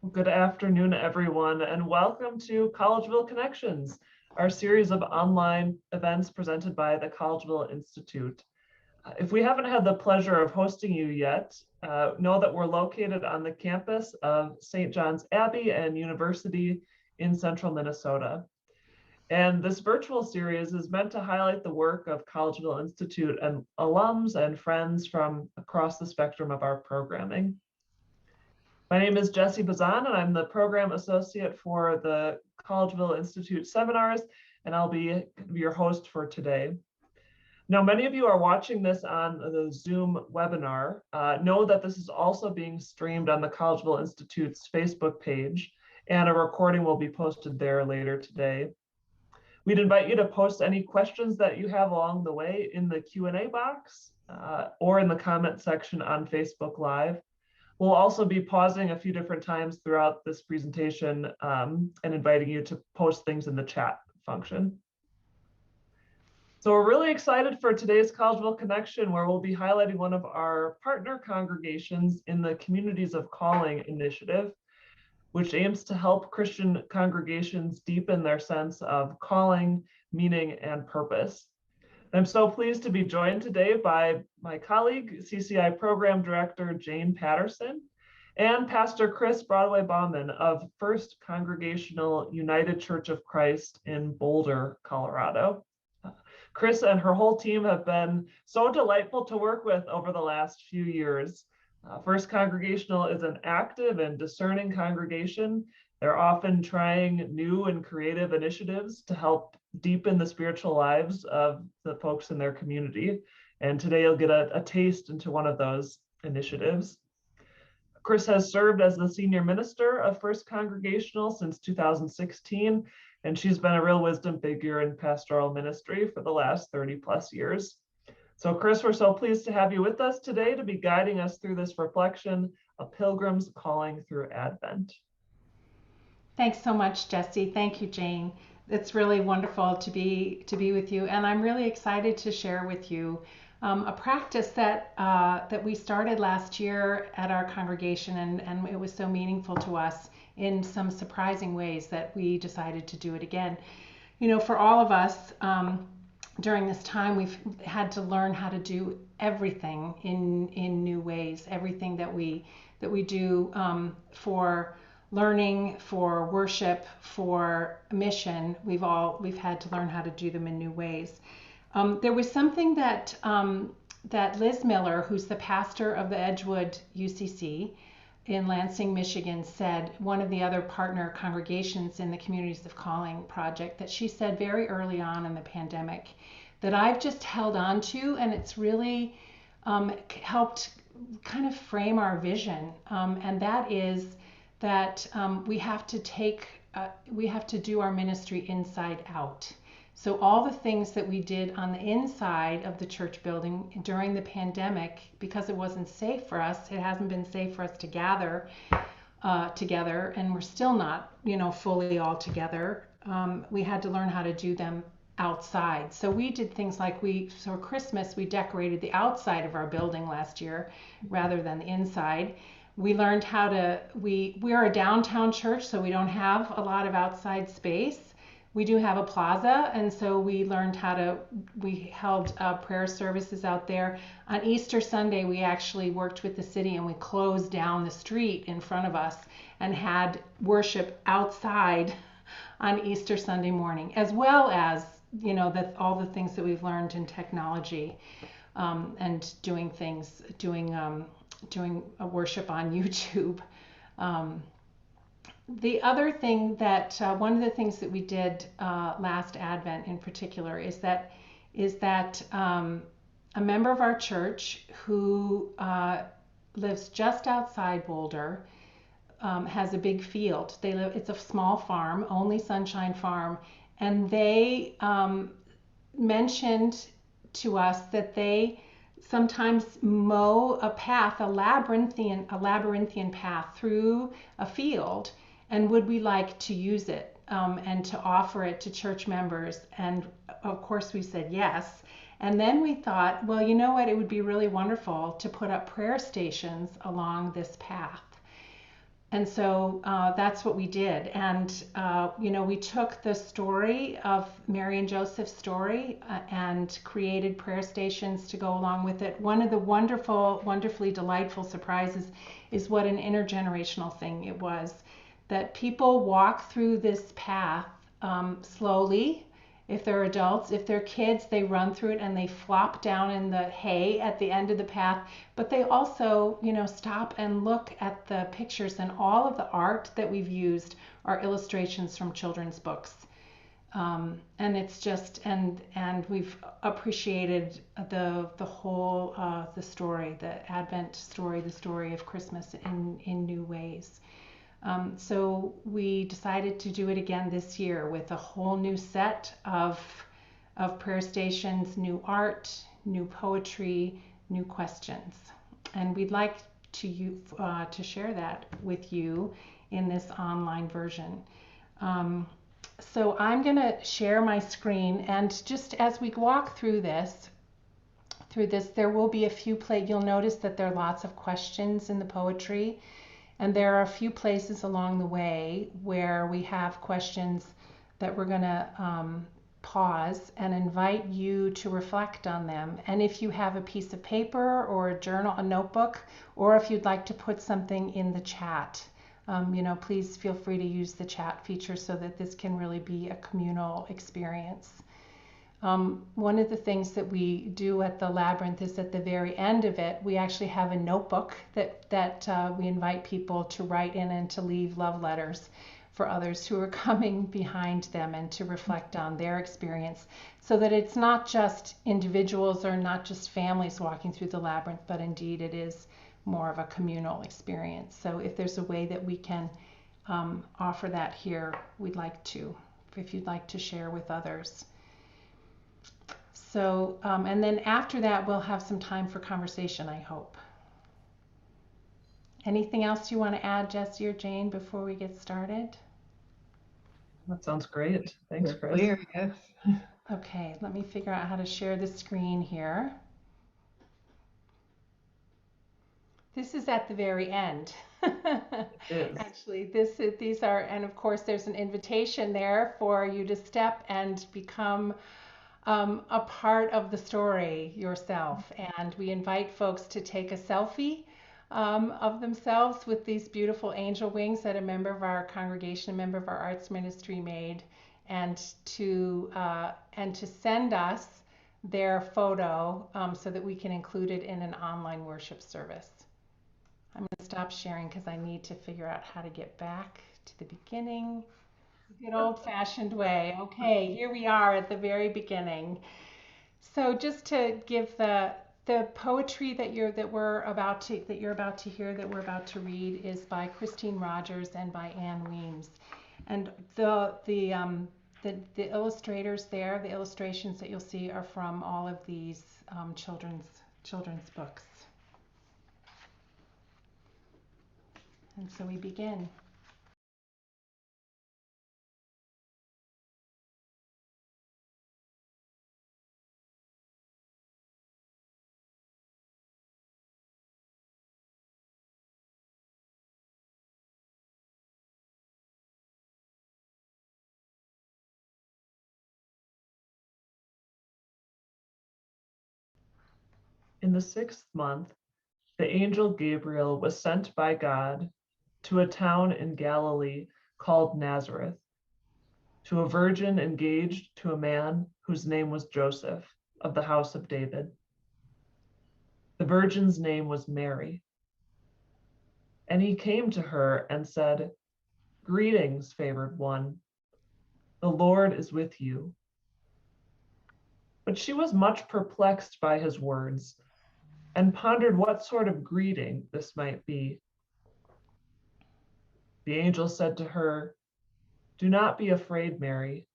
Good afternoon, everyone, and welcome to Collegeville Connections, our series of online events presented by the Collegeville Institute. If we haven't had the pleasure of hosting you yet, know that we're located on the campus of St. John's Abbey and University in central Minnesota. And this virtual series is meant to highlight the work of Collegeville Institute and alums and friends from across the spectrum of our programming. My name is Jessie Bazan, and I'm the program associate for the Collegeville Institute seminars, and I'll be your host for today. Now, many of you are watching this on the Zoom webinar. Know that this is also being streamed on the Collegeville Institute's Facebook page, and a recording will be posted there later today. We'd invite you to post any questions that you have along the way in the Q&A box or in the comment section on Facebook Live. We'll also be pausing a few different times throughout this presentation and inviting you to post things in the chat function. So we're really excited for today's Collegeville Connection, where we'll be highlighting one of our partner congregations in the Communities of Calling initiative, which aims to help Christian congregations deepen their sense of calling, meaning, and purpose. I'm so pleased to be joined today by my colleague, CCI Program Director Jane Patterson, and Pastor Chris Braudaway-Bauman of First Congregational United Church of Christ in Boulder, Colorado. Chris and her whole team have been so delightful to work with over the last few years. First Congregational is an active and discerning congregation. They're often trying new and creative initiatives to help deepen the spiritual lives of the folks in their community. And today you'll get a taste into one of those initiatives. Chris has served as the senior minister of First Congregational since 2016, and she's been a real wisdom figure in pastoral ministry for the last 30 plus years. So Chris, we're so pleased to have you with us today to be guiding us through this reflection of Pilgrim's calling through Advent. Thanks so much, Jessie. Thank you, Jane. It's really wonderful to be with you, and I'm really excited to share with you a practice that we started last year at our congregation, and it was so meaningful to us in some surprising ways that we decided to do it again. You know, for all of us, during this time, we've had to learn how to do everything in new ways. Everything that we do for learning, for worship, for mission, we've had to learn how to do them in new ways. There was something that Liz Miller, who's the pastor of the Edgewood UCC in Lansing, Michigan, said, one of the other partner congregations in the Communities of Calling project, that she said very early on in the pandemic that I've just held on to, and it's really helped kind of frame our vision, and that is that we have to do our ministry inside out. So all the things that we did on the inside of the church building during the pandemic, because it wasn't safe for us, it hasn't been safe for us to gather together, and we're still not, fully all together. We had to learn how to do them outside. So we did things like for Christmas, we decorated the outside of our building last year rather than the inside. We learned how to, we're a downtown church, so we don't have a lot of outside space. We do have a plaza, and so we learned we held prayer services out there. On Easter Sunday, we actually worked with the city, and we closed down the street in front of us and had worship outside on Easter Sunday morning, as well as, all the things that we've learned in technology, and doing a worship on YouTube. The other thing that one of the things that we did last Advent in particular is that a member of our church who lives just outside Boulder has a big field. It's a small farm, only Sunshine Farm, and they mentioned to us that they sometimes mow a labyrinthian path through a field, and would we like to use it and to offer it to church members? And of course we said yes. And then we thought, well, you know what, it would be really wonderful to put up prayer stations along this path. And so that's what we did. And, we took the story of Mary and Joseph's story and created prayer stations to go along with it. One of the wonderfully delightful surprises is what an intergenerational thing it was, that people walk through this path slowly. If they're adults, if they're kids, they run through it and they flop down in the hay at the end of the path. But they also, stop and look at the pictures, and all of the art that we've used are illustrations from children's books. And it's just, and we've appreciated the whole, the story, the Advent story, the story of Christmas in new ways. So we decided to do it again this year with a whole new set of prayer stations, new art, new poetry, new questions. And we'd like to share that with you in this online version. So I'm going to share my screen, and just as we walk through this, there will be a few you'll notice that there are lots of questions in the poetry. And there are a few places along the way where we have questions that we're going to pause and invite you to reflect on them. And if you have a piece of paper or a journal, a notebook, or if you'd like to put something in the chat, please feel free to use the chat feature so that this can really be a communal experience. One of the things that we do at the Labyrinth is at the very end of it, we actually have a notebook that we invite people to write in and to leave love letters for others who are coming behind them, and to reflect on their experience, so that it's not just individuals or not just families walking through the Labyrinth, but indeed it is more of a communal experience. So if there's a way that we can offer that here, we'd like to, if you'd like to share with others. So, and then after that, we'll have some time for conversation, I hope. Anything else you want to add, Jessie or Jane, before we get started? That sounds great. Thanks, Chris. Clear, yes. Okay, let me figure out how to share the screen here. This is at the very end. It is. Actually, these are, and of course, there's an invitation there for you to step and become a part of the story yourself. And we invite folks to take a selfie of themselves with these beautiful angel wings that a member of our congregation, a member of our arts ministry made, and to send us their photo so that we can include it in an online worship service. I'm going to stop sharing because I need to figure out how to get back to the beginning. Good old-fashioned way. Okay, here we are at the very beginning. So just to give the poetry that you're about to hear, that we're about to read, is by Christine Rogers and by Anne Weems. And the illustrators there, the illustrations that you'll see, are from all of these children's books. And so we begin. In the 6th month, the angel Gabriel was sent by God to a town in Galilee called Nazareth, to a virgin engaged to a man whose name was Joseph, of the house of David. The virgin's name was Mary. And he came to her and said, "Greetings, favored one. The Lord is with you." But she was much perplexed by his words, and pondered what sort of greeting this might be. The angel said to her, "Do not be afraid, Mary,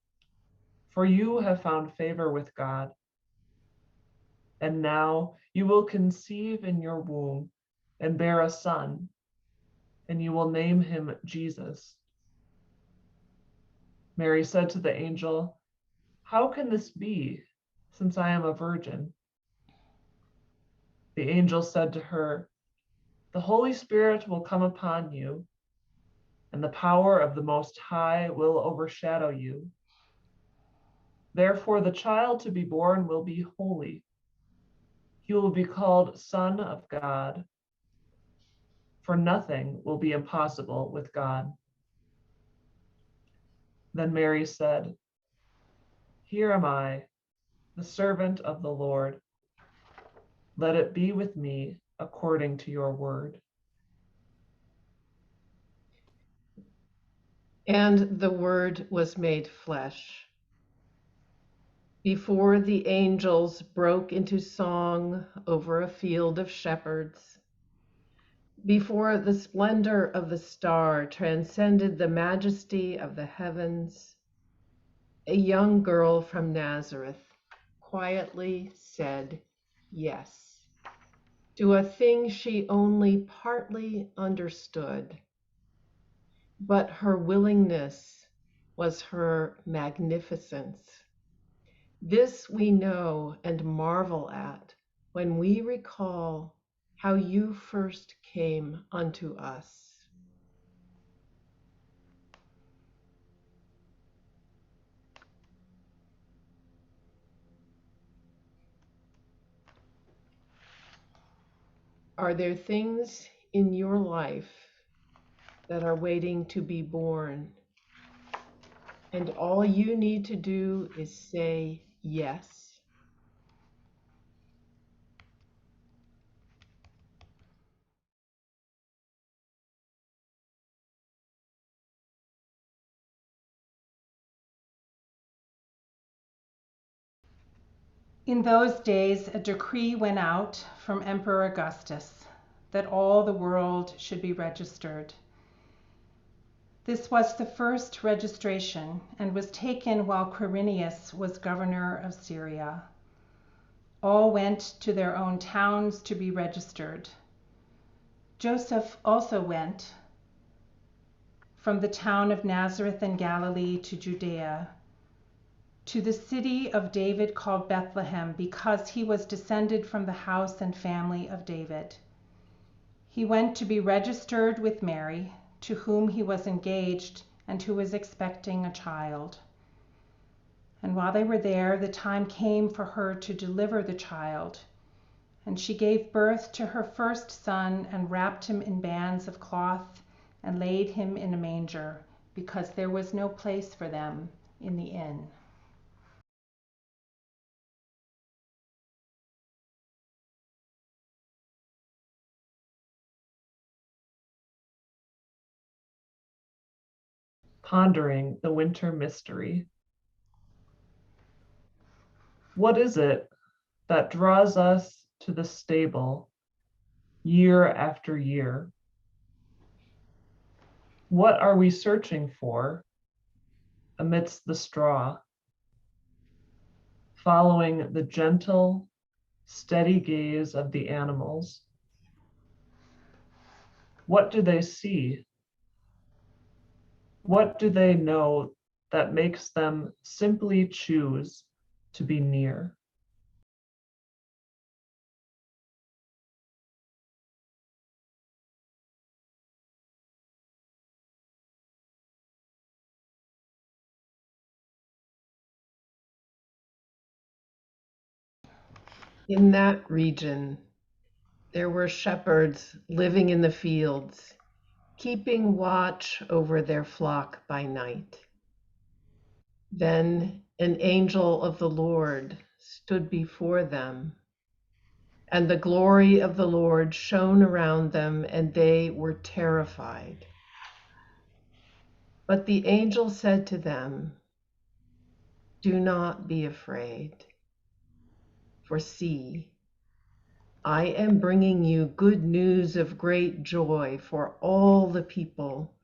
for you have found favor with God. And now you will conceive in your womb and bear a son, and you will name him Jesus." Mary said to the angel, "How can this be, since I am a virgin?" The angel said to her, "The Holy Spirit will come upon you, and the power of the Most High will overshadow you. Therefore, the child to be born will be holy. He will be called Son of God, for nothing will be impossible with God." Then Mary said, "Here am I, the servant of the Lord. Let it be with me according to your word." And the Word was made flesh. Before the angels broke into song over a field of shepherds, before the splendor of the star transcended the majesty of the heavens, a young girl from Nazareth quietly said yes to a thing she only partly understood, but her willingness was her magnificence. This we know and marvel at when we recall how you first came unto us. Are there things in your life that are waiting to be born, and all you need to do is say yes? In those days, a decree went out from Emperor Augustus that all the world should be registered. This was the first registration and was taken while Quirinius was governor of Syria. All went to their own towns to be registered. Joseph also went from the town of Nazareth in Galilee to Judea, to the city of David called Bethlehem, because he was descended from the house and family of David. He went to be registered with Mary, to whom he was engaged and who was expecting a child. And while they were there, the time came for her to deliver the child. And she gave birth to her first son and wrapped him in bands of cloth and laid him in a manger, because there was no place for them in the inn. Pondering the winter mystery. What is it that draws us to the stable year after year? What are we searching for amidst the straw? Following the gentle, steady gaze of the animals. What do they see? What do they know that makes them simply choose to be near? In that region, there were shepherds living in the fields, keeping watch over their flock by night. Then an angel of the Lord stood before them, and the glory of the Lord shone around them, and they were terrified. But the angel said to them, "Do not be afraid, for see, I am bringing you good news of great joy for all the people.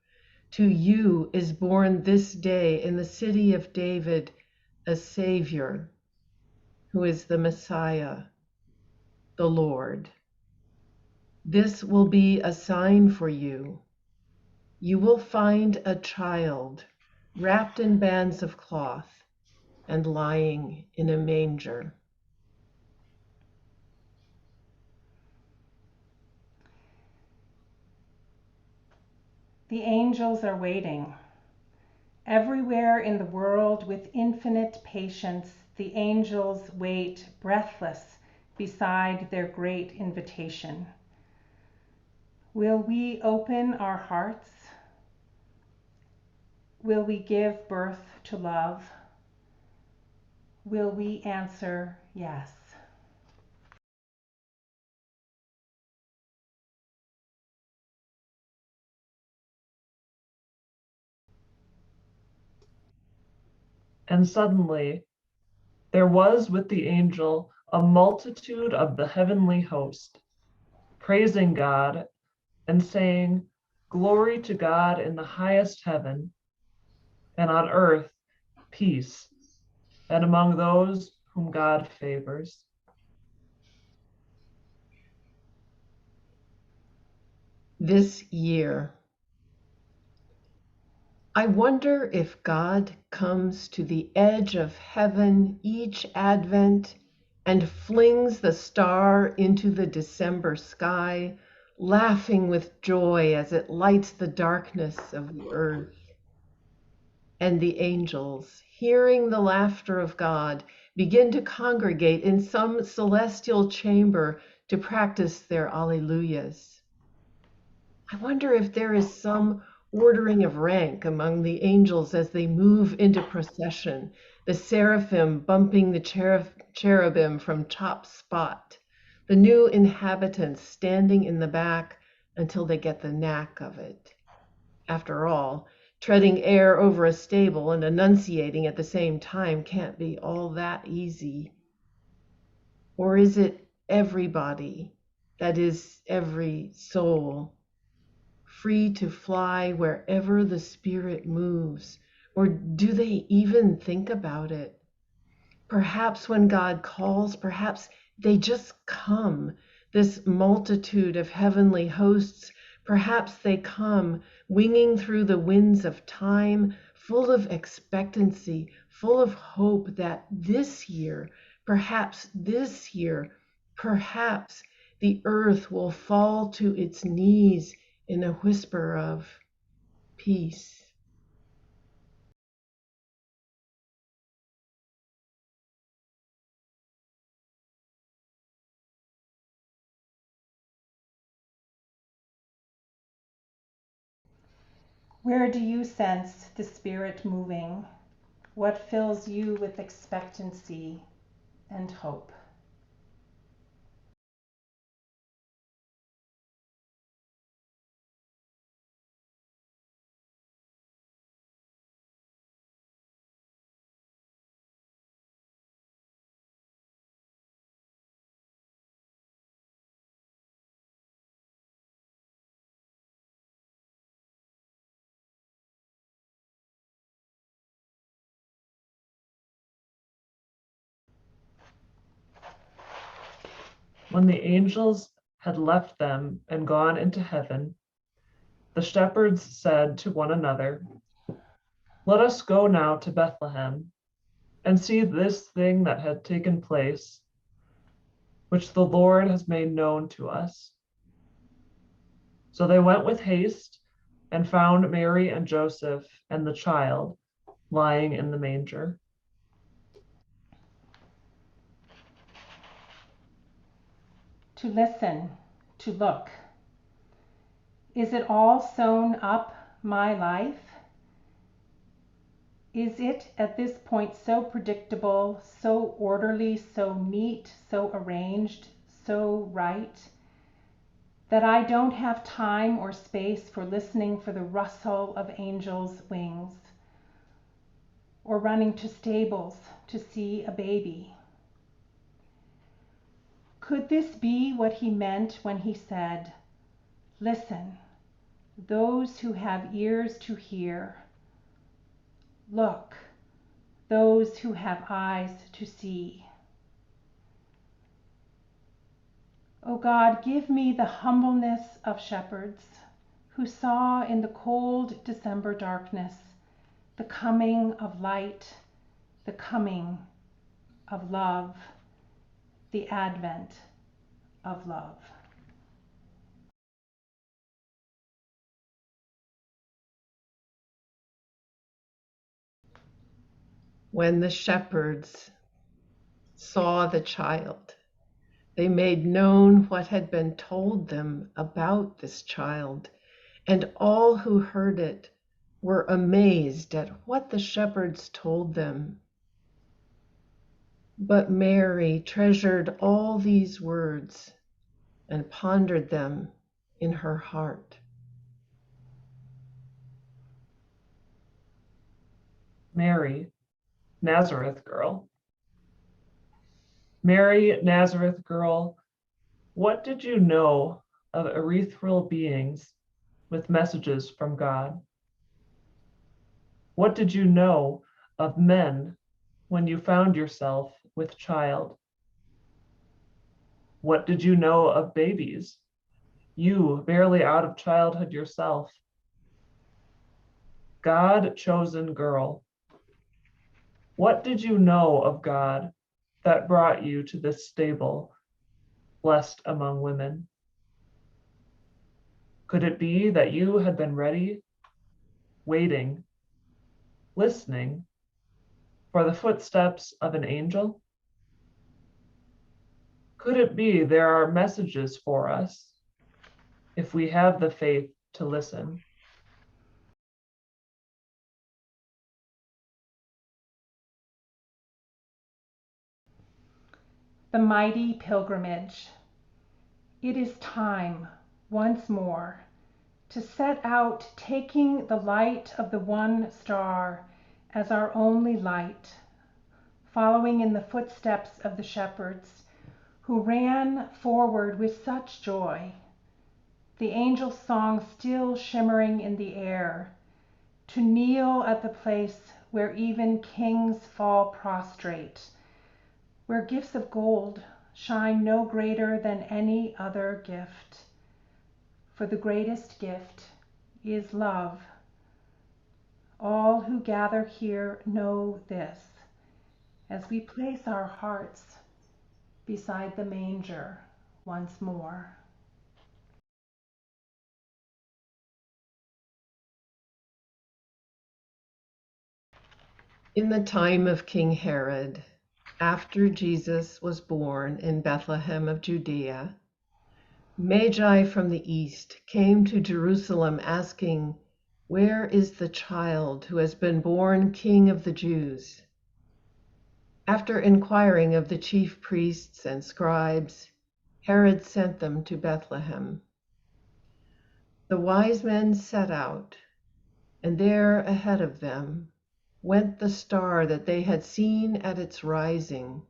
To you is born this day in the city of David a Savior, who is the Messiah, the Lord. This will be a sign for you. You will find a child wrapped in bands of cloth and lying in a manger." The angels are waiting. Everywhere in the world, with infinite patience, the angels wait breathless beside their great invitation. Will we open our hearts? Will we give birth to love? Will we answer yes? And suddenly there was with the angel a multitude of the heavenly host, praising God and saying, "Glory to God in the highest heaven, and on earth peace, and among those whom God favors." This year, I wonder if God comes to the edge of heaven each Advent and flings the star into the December sky, laughing with joy as it lights the darkness of the earth. And the angels, hearing the laughter of God, begin to congregate in some celestial chamber to practice their alleluias. I wonder if there is some ordering of rank among the angels as they move into procession, the seraphim bumping the cherubim from top spot, the new inhabitants standing in the back until they get the knack of it. After all, treading air over a stable and enunciating at the same time can't be all that easy. Or is it everybody, that is, every soul, free to fly wherever the Spirit moves? Or do they even think about it? Perhaps when God calls, perhaps they just come, this multitude of heavenly hosts. Perhaps they come winging through the winds of time, full of expectancy, full of hope that this year, perhaps this year, perhaps the earth will fall to its knees in a whisper of peace. Where do you sense the Spirit moving? What fills you with expectancy and hope? When the angels had left them and gone into heaven, the shepherds said to one another, "Let us go now to Bethlehem and see this thing that had taken place, which the Lord has made known to us." So they went with haste and found Mary and Joseph and the child lying in the manger. To listen, to look. Is it all sewn up, my life? Is it at this point so predictable, so orderly, so neat, so arranged, so right, that I don't have time or space for listening for the rustle of angels' wings, or running to stables to see a baby? Could this be what he meant when he said, "Listen, those who have ears to hear. Look, those who have eyes to see"? O God, give me the humbleness of shepherds who saw in the cold December darkness the coming of light, the coming of love, the advent of love. When the shepherds saw the child, they made known what had been told them about this child, and all who heard it were amazed at what the shepherds told them. But Mary treasured all these words and pondered them in her heart. Mary, Nazareth girl. Mary, Nazareth girl, what did you know of ethereal beings with messages from God? What did you know of men when you found yourself with child? What did you know of babies, you barely out of childhood yourself? God-chosen girl, what did you know of God that brought you to this stable, blessed among women? Could it be that you had been ready, waiting, listening for the footsteps of an angel? Could it be there are messages for us if we have the faith to listen? The mighty pilgrimage. It is time, once more, to set out taking the light of the one star as our only light, following in the footsteps of the shepherds who ran forward with such joy, the angel song still shimmering in the air, to kneel at the place where even kings fall prostrate, where gifts of gold shine no greater than any other gift. For the greatest gift is love. All who gather here know this, as we place our hearts beside the manger once more. In the time of King Herod, after Jesus was born in Bethlehem of Judea, Magi from the east came to Jerusalem asking, "Where is the child who has been born King of the Jews?" After inquiring of the chief priests and scribes, Herod sent them to Bethlehem. The wise men set out, and there ahead of them went the star that they had seen at its rising.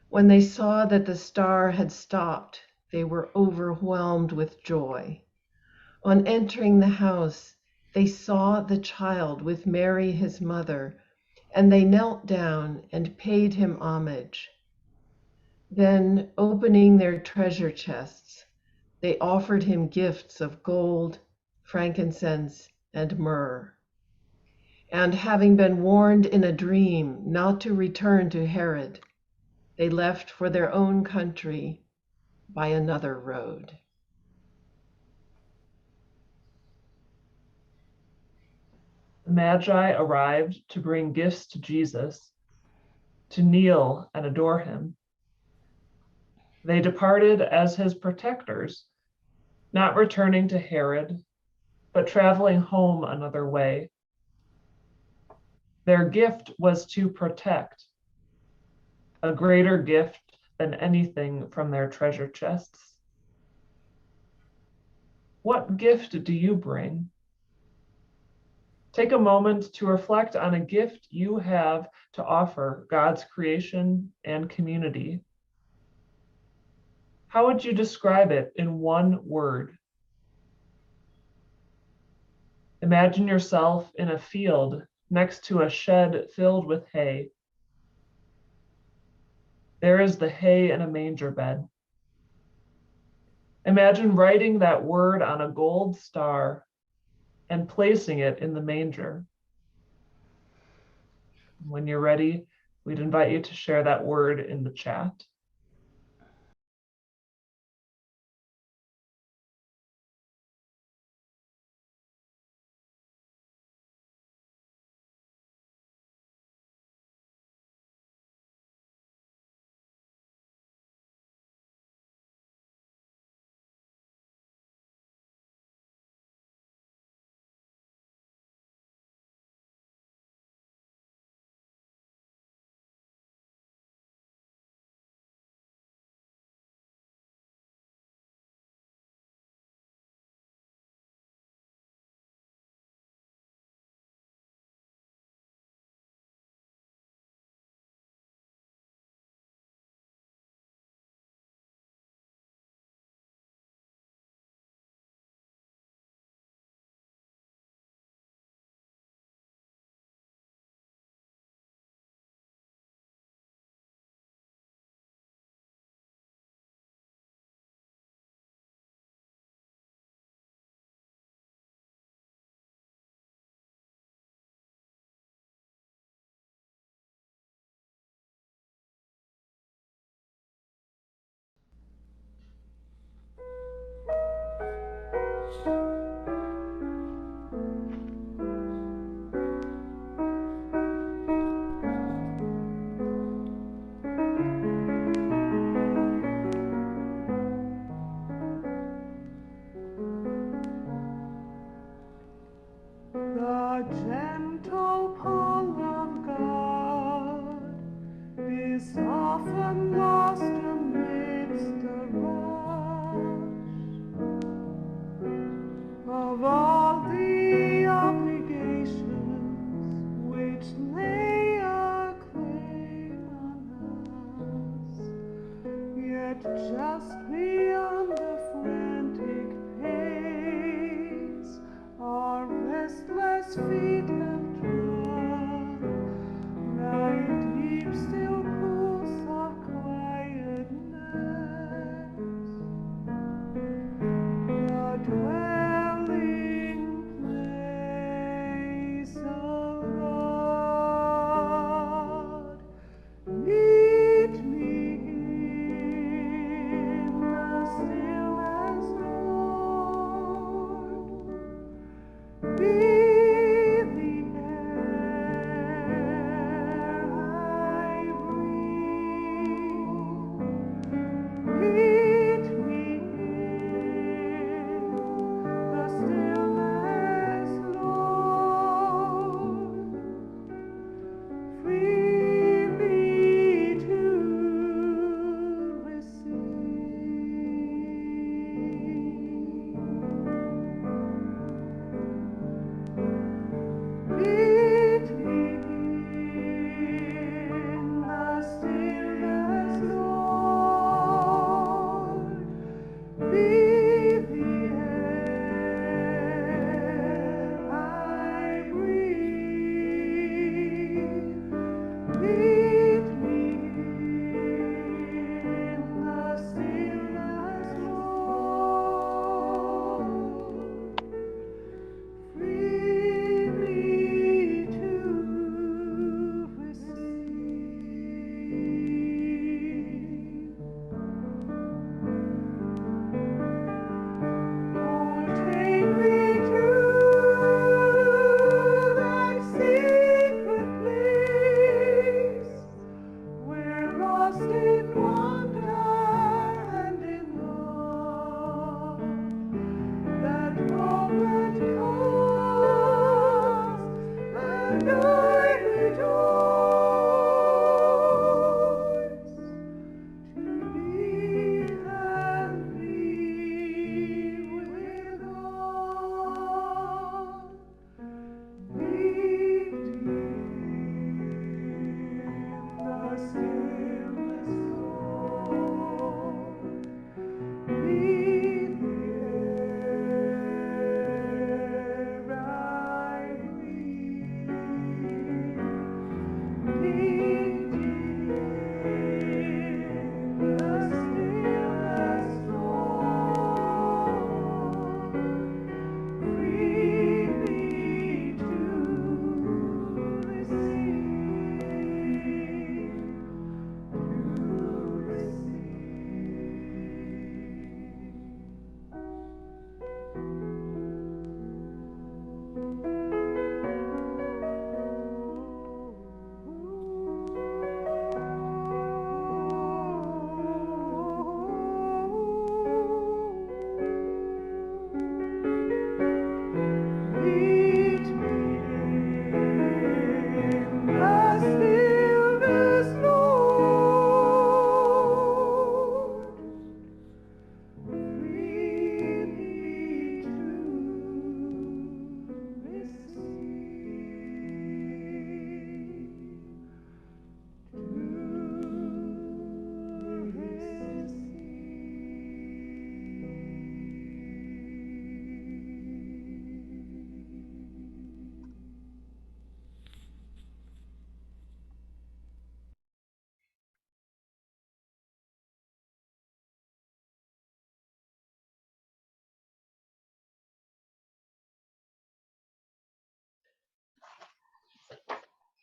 When they saw that the star had stopped, they were overwhelmed with joy. On entering the house, they saw the child with Mary his mother, and they knelt down and paid him homage. Then, opening their treasure chests, they offered him gifts of gold, frankincense, and myrrh. And having been warned in a dream not to return to Herod, they left for their own country by another road. The Magi arrived to bring gifts to Jesus, to kneel and adore him. They departed as his protectors, not returning to Herod, but traveling home another way. Their gift was to protect, a greater gift than anything from their treasure chests. What gift do you bring? Take a moment to reflect on a gift you have to offer God's creation and community. How would you describe it in one word? Imagine yourself in a field next to a shed filled with hay. There is the hay in a manger bed. Imagine writing that word on a gold star and placing it in the manger. When you're ready, we'd invite you to share that word in the chat.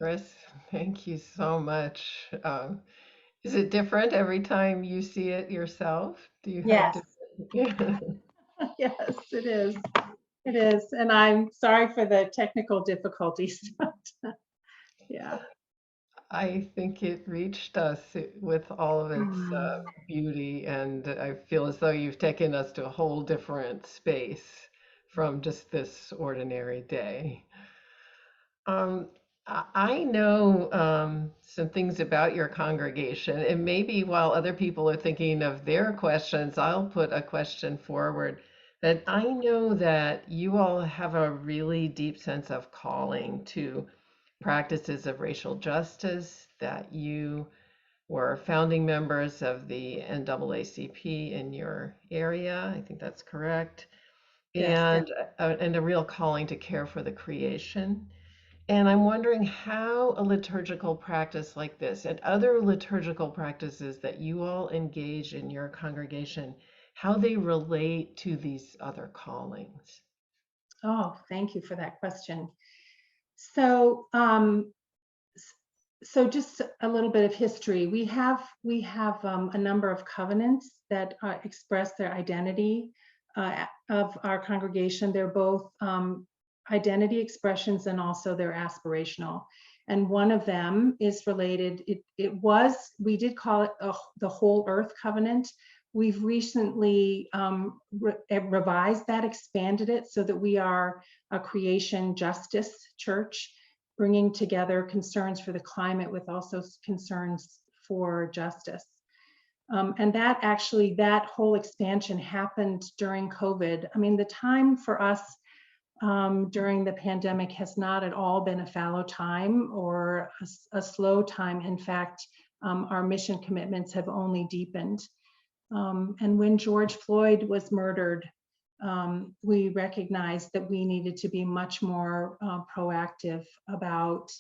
Chris, thank you so much. Is it different every time you see it yourself? Do you have Yes, different? yes, it is. It is. And I'm sorry for the technical difficulties. Yeah. I think it reached us with all of its Mm. beauty, and I feel as though you've taken us to a whole different space from just this ordinary day. Um, I know some things about your congregation, and maybe while other people are thinking of their questions, I'll put a question forward that I know that you all have a really deep sense of calling to practices of racial justice, that you were founding members of the NAACP in your area. I think that's correct. Yes. And a real calling to care for the creation. And I'm wondering how a liturgical practice like this and other liturgical practices that you all engage in your congregation, how they relate to these other callings. Oh, thank you for that question. So, so just a little bit of history. We have a number of covenants that express their identity of our congregation. They're both identity expressions and also they're aspirational. And one of them is related. We did call it the Whole Earth Covenant. We've recently revised that, expanded it so that we are a creation justice church, bringing together concerns for the climate with also concerns for justice. And that whole expansion happened during COVID. I mean, the time for us during the pandemic has not at all been a fallow time or a slow time. In fact, our mission commitments have only deepened. And when George Floyd was murdered, we recognized that we needed to be much more proactive about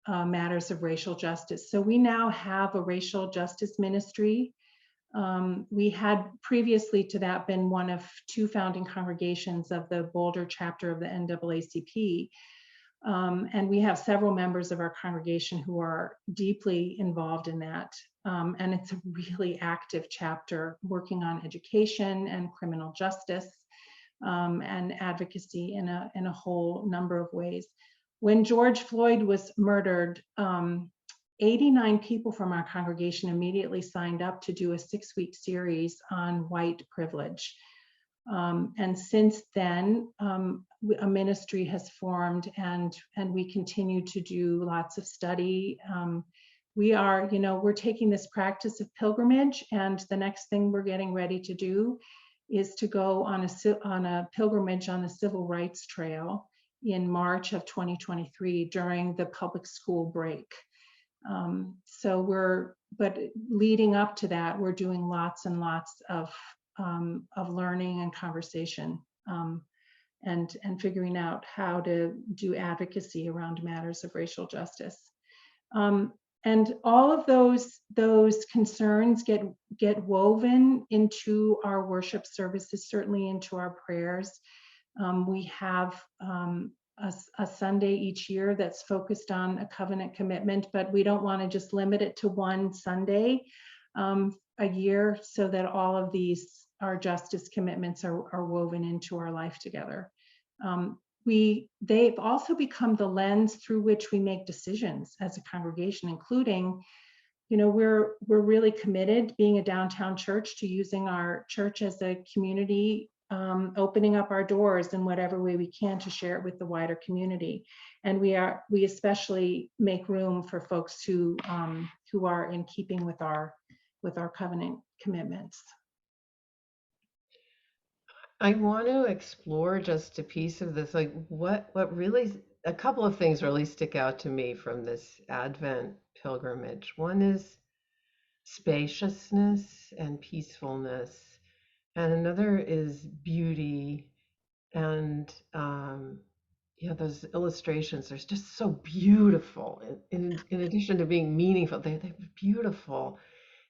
matters of racial justice. So we now have a racial justice ministry. We had previously to that been one of two founding congregations of the Boulder chapter of the NAACP. And we have several members of our congregation who are deeply involved in that. And it's a really active chapter working on education and criminal justice and advocacy in a whole number of ways. When George Floyd was murdered, 89 people from our congregation immediately signed up to do a 6-week series on white privilege. And since then, a ministry has formed and we continue to do lots of study. We're taking this practice of pilgrimage, and the next thing we're getting ready to do is to go on a pilgrimage on the Civil Rights Trail in March of 2023 during the public school break. But leading up to that, we're doing lots and lots of learning and conversation and figuring out how to do advocacy around matters of racial justice. And all of those concerns get woven into our worship services, certainly into our prayers. We have a Sunday each year that's focused on a covenant commitment, but we don't want to just limit it to one Sunday a year, so that all of our justice commitments are woven into our life together. They've also become the lens through which we make decisions as a congregation, including, we're really committed, being a downtown church, to using our church as a community, opening up our doors in whatever way we can to share it with the wider community. And we especially make room for folks who are in keeping with our covenant commitments. I want to explore just a piece of this, like what really, a couple of things really stick out to me from this Advent pilgrimage. One is spaciousness and peacefulness, and another is beauty. And those illustrations are just so beautiful. In addition to being meaningful, they're beautiful.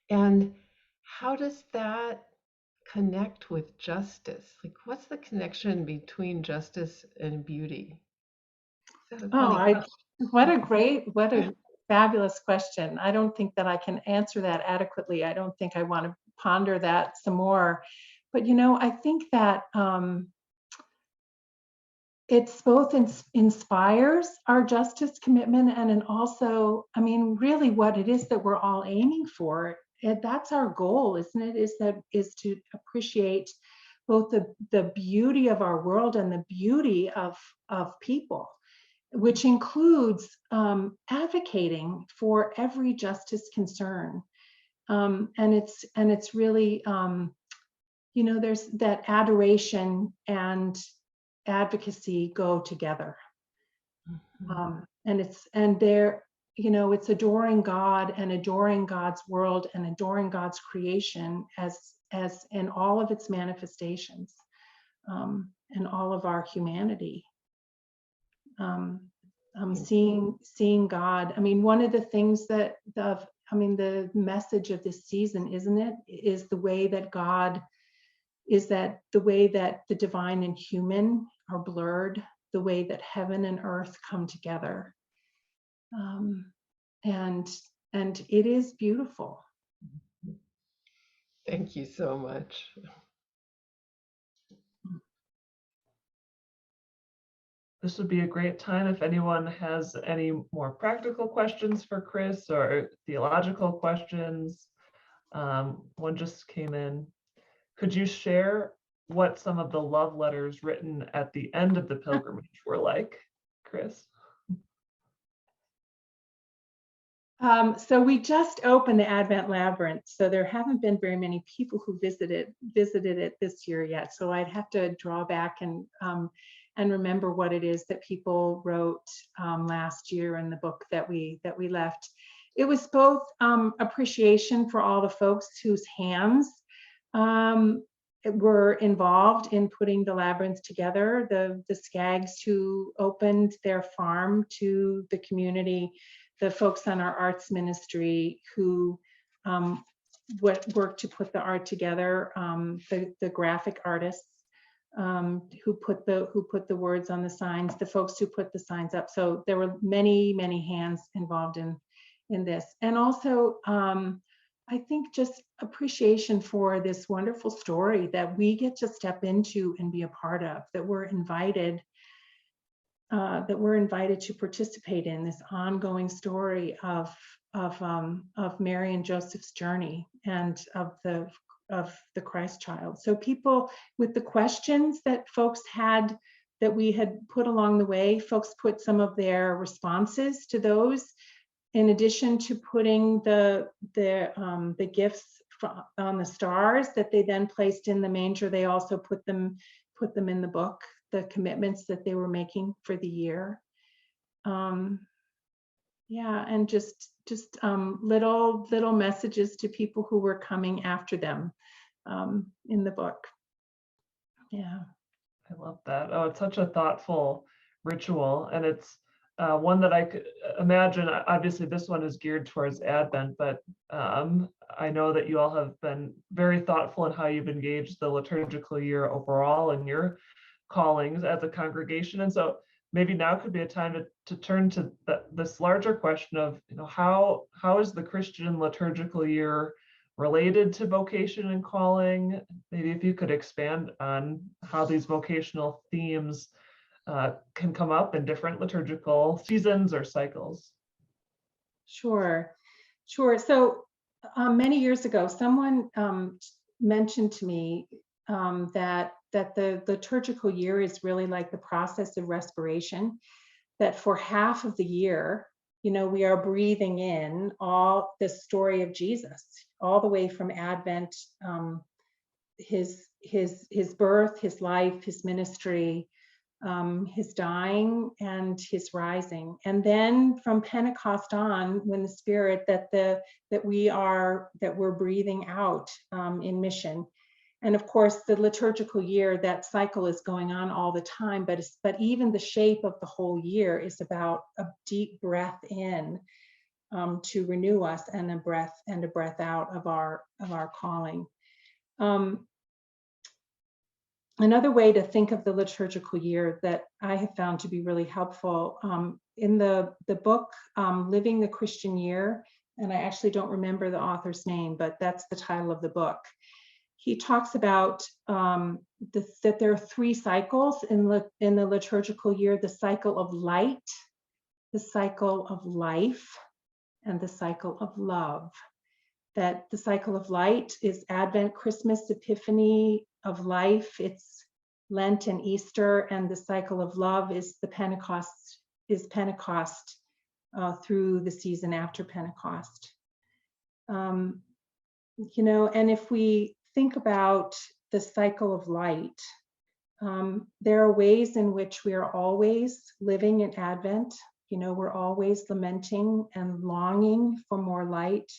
And how does that connect with justice? Like, what's the connection between justice and beauty? Is that a funny question? What a fabulous question. I don't think that I can answer that adequately. I don't think I want to ponder that some more. But I think that it's both inspires our justice commitment, and also, I mean, really what it is that we're all aiming for. That's our goal, isn't it? Is to appreciate both the beauty of our world and the beauty of people, which includes advocating for every justice concern. And it's really, there's that adoration and advocacy go together. It's adoring God and adoring God's world and adoring God's creation as in all of its manifestations, and all of our humanity. Seeing God. I mean, one of the things that the message of this season, isn't it, is the way that the divine and human are blurred, the way that heaven and earth come together. And it is beautiful. Thank you so much. This would be a great time if anyone has any more practical questions for Chris or theological questions. One just came in. Could you share what some of the love letters written at the end of the pilgrimage were like, Chris? So we just opened the Advent Labyrinth, so there haven't been very many people who visited it this year yet. So I'd have to draw back and remember what it is that people wrote last year in the book that we left. It was both appreciation for all the folks whose hands were involved in putting the labyrinth together, the Skaggs who opened their farm to the community, the folks on our arts ministry who worked to put the art together, the graphic artists who put the words on the signs, the folks who put the signs up. So there were many hands involved in this, and also I think just appreciation for this wonderful story that we get to step into and be a part of, that we're invited to participate in this ongoing story of Mary and Joseph's journey and of the Christ child. So people, with the questions that folks had, that we had put along the way, folks put some of their responses to those, in addition to putting the gifts on the stars that they then placed in the manger. They also put them in the book, the commitments that they were making for the year. And just little messages to people who were coming after them in the book. Yeah. I love that. Oh, it's such a thoughtful ritual, and it's one that I could imagine. Obviously, this one is geared towards Advent, but I know that you all have been very thoughtful in how you've engaged the liturgical year overall in your callings as a congregation. And so maybe now could be a time to turn to this larger question of, how is the Christian liturgical year related to vocation and calling? Maybe if you could expand on how these vocational themes can come up in different liturgical seasons or cycles. Sure. So many years ago, someone mentioned to me that the liturgical year is really like the process of respiration, that for half of the year, we are breathing in all the story of Jesus, all the way from Advent, his birth, his life, his ministry, his dying and his rising. And then from Pentecost on, when the Spirit that we're breathing out in mission. And of course, the liturgical year, that cycle is going on all the time, but even the shape of the whole year is about a deep breath in to renew us, and a breath out of our calling. Another way to think of the liturgical year that I have found to be really helpful in the book, Living the Christian Year, and I actually don't remember the author's name, but that's the title of the book. He talks about that there are 3 cycles in the liturgical year: the cycle of light, the cycle of life, and the cycle of love. That the cycle of light is Advent, Christmas, Epiphany of life, it's Lent and Easter, and the cycle of love is the Pentecost, through the season after Pentecost. And if we think about the cycle of light, there are ways in which we are always living in Advent. We're always lamenting and longing for more light,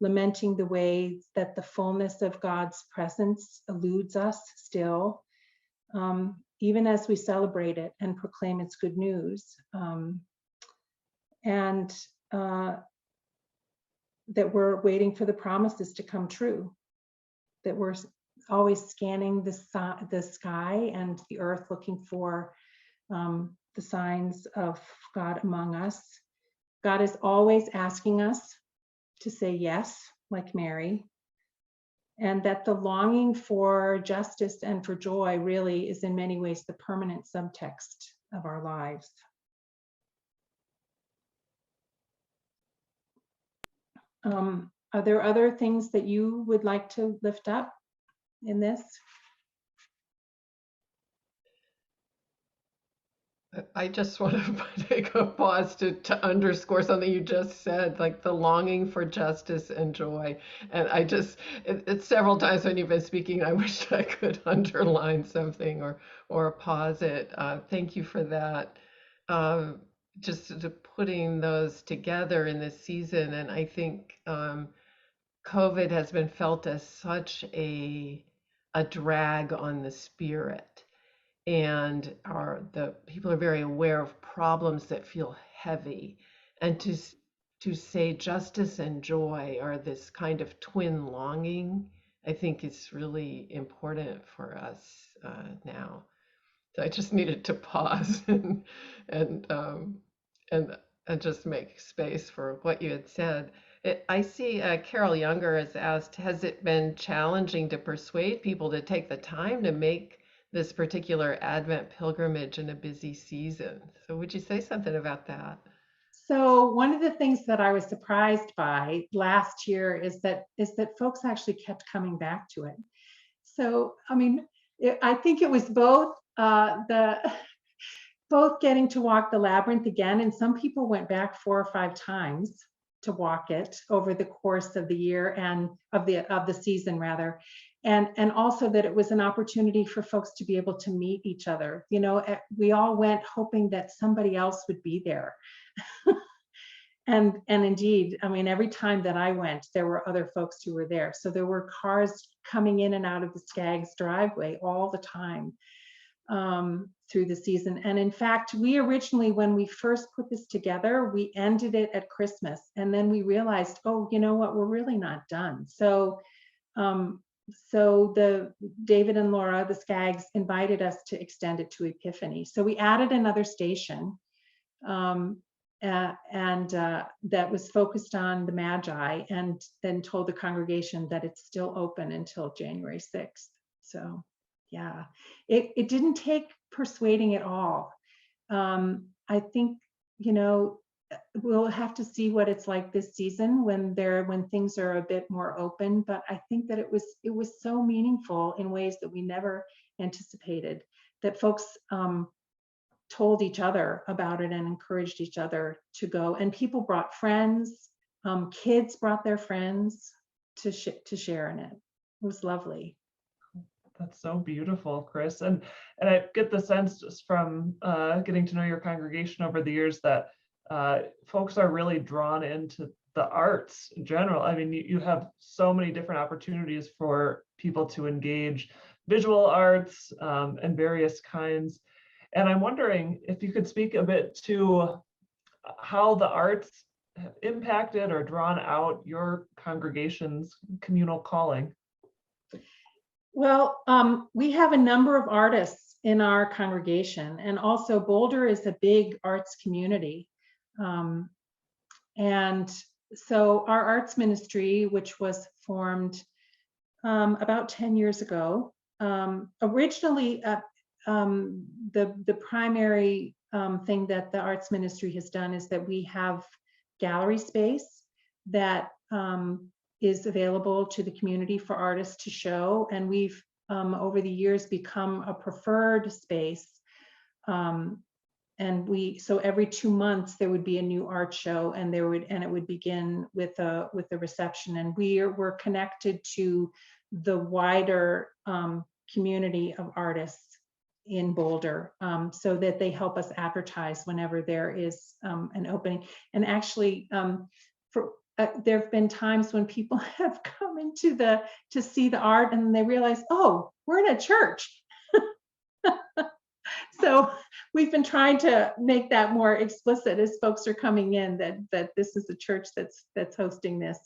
lamenting the way that the fullness of God's presence eludes us still, even as we celebrate it and proclaim its good news. That we're waiting for the promises to come true, that we're always scanning the sky and the earth, looking for the signs of God among us. God is always asking us to say yes, like Mary, and that the longing for justice and for joy really is in many ways the permanent subtext of our lives. Are there other things that you would like to lift up in this? I just want to take a pause to underscore something you just said, like the longing for justice and joy. And it's several times when you've been speaking, I wish I could underline something or pause it. Thank you for that. Just to putting those together in this season. And I think COVID has been felt as such a drag on the spirit. And the people are very aware of problems that feel heavy, and to say justice and joy are this kind of twin longing, I think is really important for us now. So I just needed to pause and just make space for what you had said. I see Carol Younger has asked, has it been challenging to persuade people to take the time to make this particular Advent pilgrimage in a busy season? So would you say something about that? So one of the things that I was surprised by last year is that folks actually kept coming back to it. So I mean, I think it was both both getting to walk the labyrinth again, and some people went back 4 or 5 times to walk it over the course of the year and of the season rather. And also that it was an opportunity for folks to be able to meet each other. We all went hoping that somebody else would be there. And indeed, I mean, every time that I went, there were other folks who were there. So there were cars coming in and out of the Skaggs driveway all the time through the season. And in fact, we originally, when we first put this together, we ended it at Christmas. And then we realized, oh, you know what, we're really not done. So the David and Laura, the Skaggs, invited us to extend it to Epiphany. So we added another station, and that was focused on the Magi, and then told the congregation that it's still open until January 6th. So yeah, it didn't take persuading at all. I think, we'll have to see what it's like this season when things are a bit more open, but I think that it was so meaningful in ways that we never anticipated, that folks told each other about it and encouraged each other to go. And people brought friends, kids brought their friends to share in it. It was lovely. That's so beautiful, Chris. And I get the sense just from getting to know your congregation over the years that folks are really drawn into the arts in general. I mean, you have so many different opportunities for people to engage: visual arts and various kinds. And I'm wondering if you could speak a bit to how the arts have impacted or drawn out your congregation's communal calling. Well, we have a number of artists in our congregation, and also Boulder is a big arts community. And so our arts ministry, which was formed about 10 years ago, originally the primary thing that the arts ministry has done is that we have gallery space that is available to the community for artists to show, and we've over the years become a preferred space. And so every 2 months there would be a new art show, and it would begin with a reception, and we're connected to the wider community of artists in Boulder, so that they help us advertise whenever there is an opening. And actually, there have been times when people have come into to see the art, and they realize, oh, we're in a church. So we've been trying to make that more explicit as folks are coming in, that this is a church that's hosting this.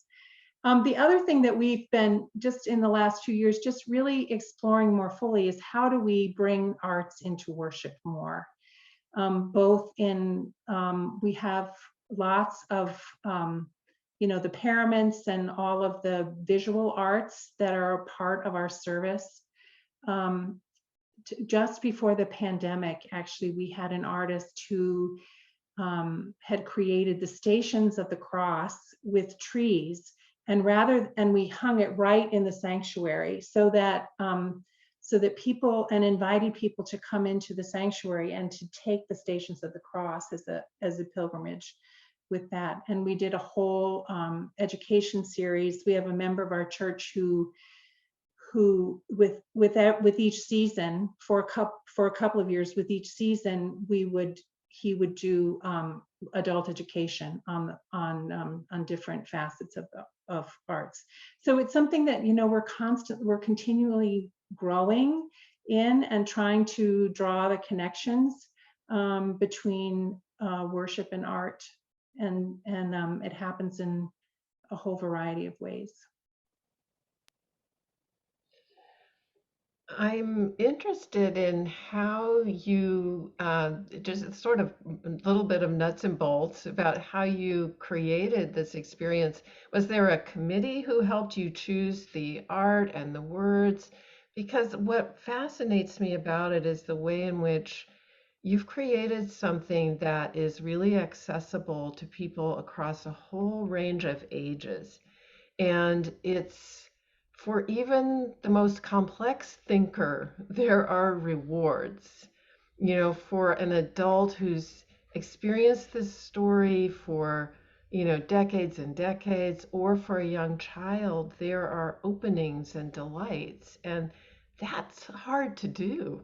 The other thing that we've been just in the last 2 years just really exploring more fully is how do we bring arts into worship more? Both in, we have lots of, the paraments and all of the visual arts that are a part of our service. Just before the pandemic, actually, we had an artist who had created the Stations of the Cross with trees, and we hung it right in the sanctuary so that people, and invited people to come into the sanctuary and to take the Stations of the Cross as a pilgrimage with that. And we did a whole education series. We have a member of our church who with each season, for a couple of years, with each season he would do adult education on different facets of arts. So it's something that we're continually growing in, and trying to draw the connections between worship and art, and it happens in a whole variety of ways. I'm interested in how you, just sort of a little bit of nuts and bolts about how you created this experience. Was there a committee who helped you choose the art and the words? Because what fascinates me about it is the way in which you've created something that is really accessible to people across a whole range of ages. And it's, for even the most complex thinker, there are rewards. For an adult who's experienced this story for, decades and decades, or for a young child, there are openings and delights. And that's hard to do.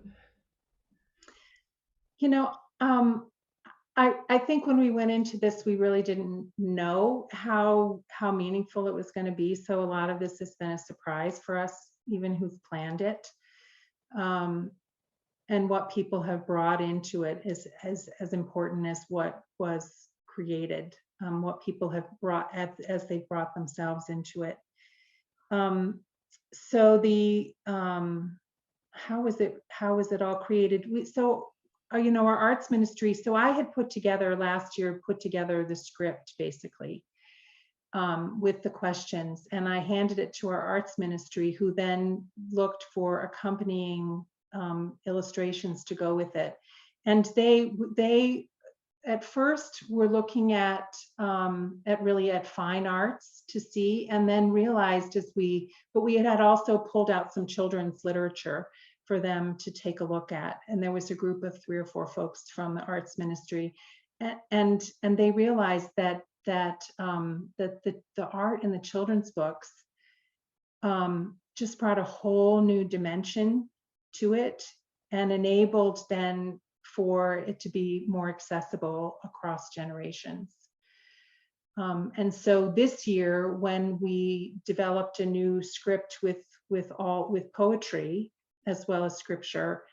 I think when we went into this, we really didn't know how meaningful it was going to be. So a lot of this has been a surprise for us, even who've planned it. And what people have brought into it is as important as what was created, what people have brought as they brought themselves into it. So how was it all created? Our arts ministry, so I had last year put together the script basically with the questions, and I handed it to our arts ministry, who then looked for accompanying illustrations to go with it. And they at first were looking at fine arts to see, and then realized but we had also pulled out some children's literature for them to take a look at. And there was a group of 3 or 4 folks from the arts ministry, and they realized that the art in the children's books just brought a whole new dimension to it, and enabled then for it to be more accessible across generations. And so this year, when we developed a new script with poetry as well as scripture,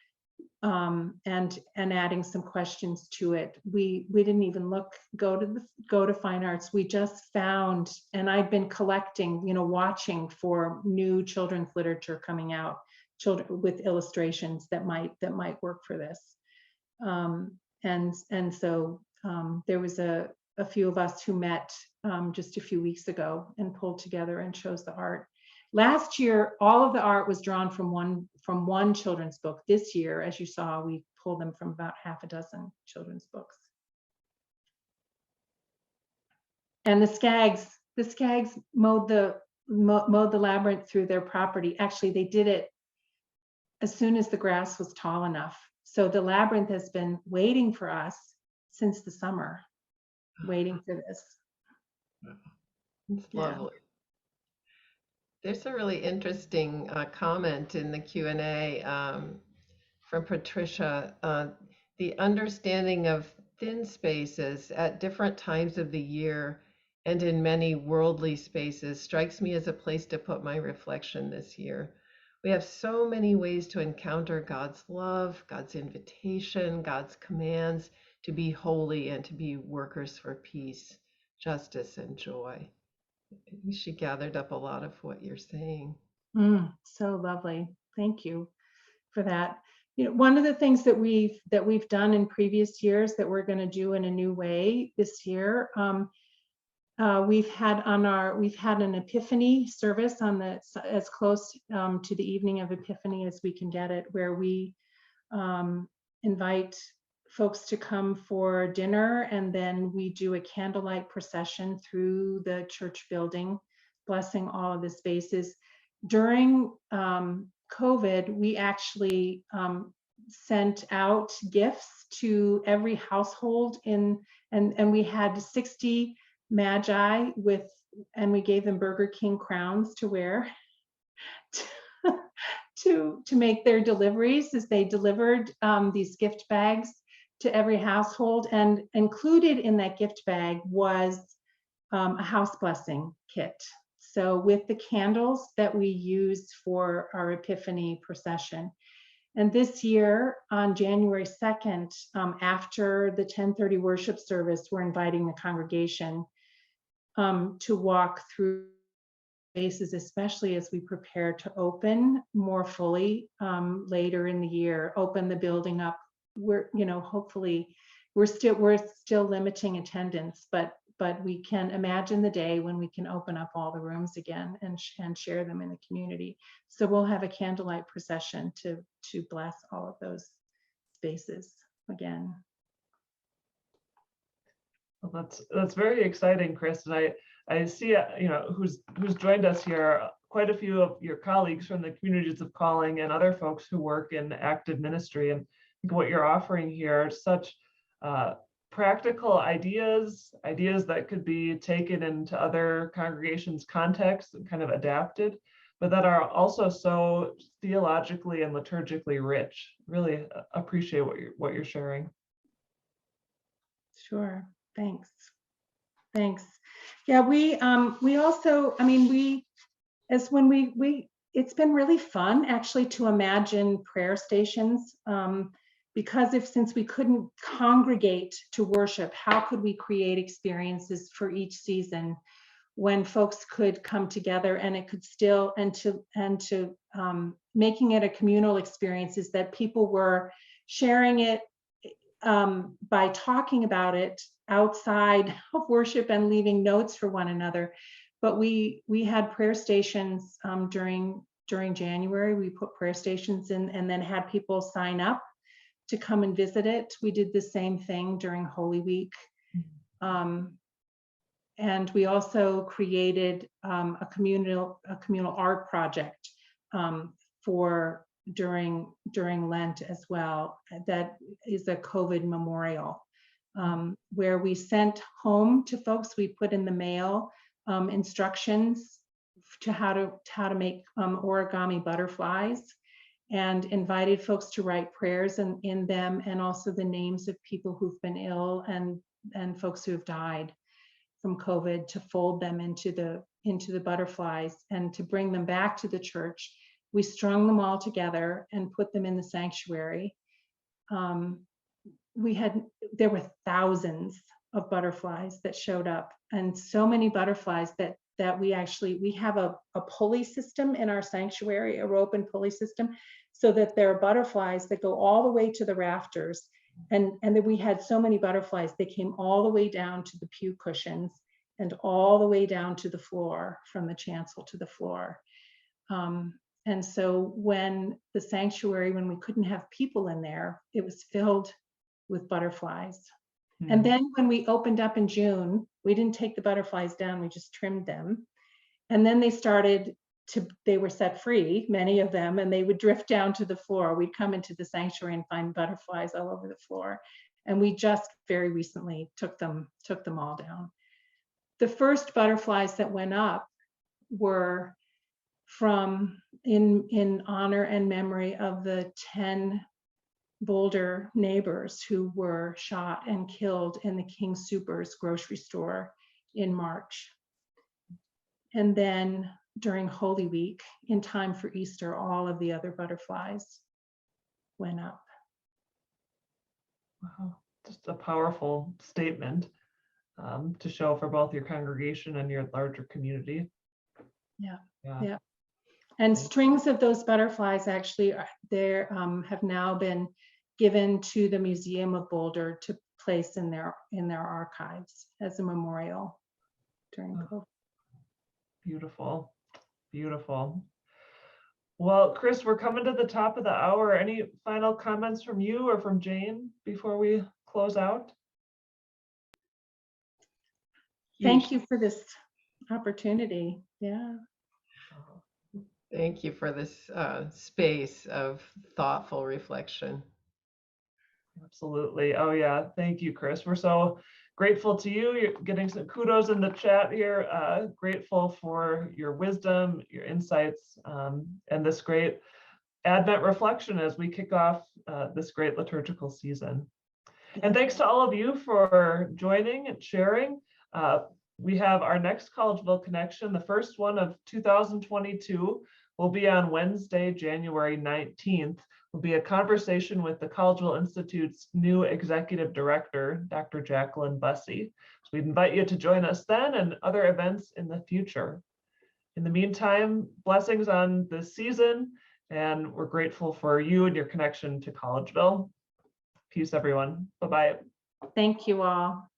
and adding some questions to it, we didn't even go to fine arts. We just found, and I'd been collecting, watching for new children's literature coming out children with illustrations that might work for this. And so there was a few of us who met just a few weeks ago and pulled together and chose the art. Last year, all of the art was drawn from one children's book. This year, as you saw, we pulled them from about half a dozen children's books. And the Skaggs mowed the labyrinth through their property. Actually, they did it as soon as the grass was tall enough. So the labyrinth has been waiting for us since the summer, waiting for this. It's lovely. There's a really interesting comment in the Q&A from Patricia. The understanding of thin spaces at different times of the year and in many worldly spaces strikes me as a place to put my reflection this year. We have so many ways to encounter God's love, God's invitation, God's commands to be holy and to be workers for peace, justice, and joy. She gathered up a lot of what you're saying. So lovely. Thank you for that. You know, one of the things that we've done in previous years that we're going to do in a new way this year, we've had an Epiphany service on as close to the evening of Epiphany as we can get it, where we invite folks to come for dinner, and then we do a candlelight procession through the church building, blessing all of the spaces. During COVID, we actually sent out gifts to every household and we had 60 magi and we gave them Burger King crowns to wear to make their deliveries as they delivered these gift bags to every household. And included in that gift bag was a house blessing kit. So with the candles that we used for our Epiphany procession. And this year on January 2nd, after the 10:30 worship service, we're inviting the congregation to walk through spaces, especially as we prepare to open more fully later in the year, open the building up. We're, hopefully we're still limiting attendance, but we can imagine the day when we can open up all the rooms again and share them in the community. So we'll have a candlelight procession to bless all of those spaces again. Well, that's very exciting, Chris. And I see, who's joined us here, quite a few of your colleagues from the communities of calling and other folks who work in active ministry. And I think what you're offering here are such practical ideas that could be taken into other congregations' contexts and kind of adapted, but that are also so theologically and liturgically rich. Really appreciate what you're sharing. Sure. Thanks. Yeah, we also, it's been really fun actually to imagine prayer stations, because since we couldn't congregate to worship, how could we create experiences for each season when folks could come together, and it could still, and to making it a communal experience, is that people were sharing it by talking about it outside of worship and leaving notes for one another. But we had prayer stations during January. We put prayer stations in and then had people sign up to come and visit it. We did the same thing during Holy Week. And we also created a communal art project for during Lent as well. That is a COVID memorial, where we sent home to folks. We put in the mail instructions to how to make origami butterflies, and invited folks to write prayers in them, and also the names of people who've been ill and folks who have died from COVID, to fold them into the butterflies and to bring them back to the church. We strung them all together and put them in the sanctuary. There were thousands of butterflies that showed up, and so many butterflies that that we have a pulley system in our sanctuary, a rope and pulley system, so that there are butterflies that go all the way to the rafters. And that we had so many butterflies, they came all the way down to the pew cushions and all the way down to the floor, from the chancel to the floor. And so when the sanctuary, when we couldn't have people in there, it was filled with butterflies. And then when we opened up in June, we didn't take the butterflies down, we just trimmed them. And then they were set free, many of them, and they would drift down to the floor. We'd come into the sanctuary and find butterflies all over the floor. And we just very recently took them all down. The first butterflies that went up were from in honor and memory of the 10 Boulder neighbors who were shot and killed in the King Soopers grocery store in March. And then during Holy Week, in time for Easter, all of the other butterflies went up. Wow, just a powerful statement to show for both your congregation and your larger community. Yeah. And strings of those butterflies actually have now been given to the Museum of Boulder to place in their archives as a memorial during COVID. Beautiful, beautiful. Well, Chris, we're coming to the top of the hour. Any final comments from you or from Jane before we close out? Thank you for this opportunity. Yeah. Thank you for this space of thoughtful reflection. Absolutely. Oh yeah. Thank you, Chris. We're so grateful to you. You're getting some kudos in the chat here. Grateful for your wisdom, your insights, and this great Advent reflection as we kick off this great liturgical season. And thanks to all of you for joining and sharing. We have our next Collegeville Connection, the first one of 2022, will be on Wednesday, January 19th. Will be a conversation with the Collegeville Institute's new executive director, Dr. Jacqueline Bussey. So we'd invite you to join us then and other events in the future. In the meantime, blessings on this season, and we're grateful for you and your connection to Collegeville. Peace, everyone. Bye-bye. Thank you all.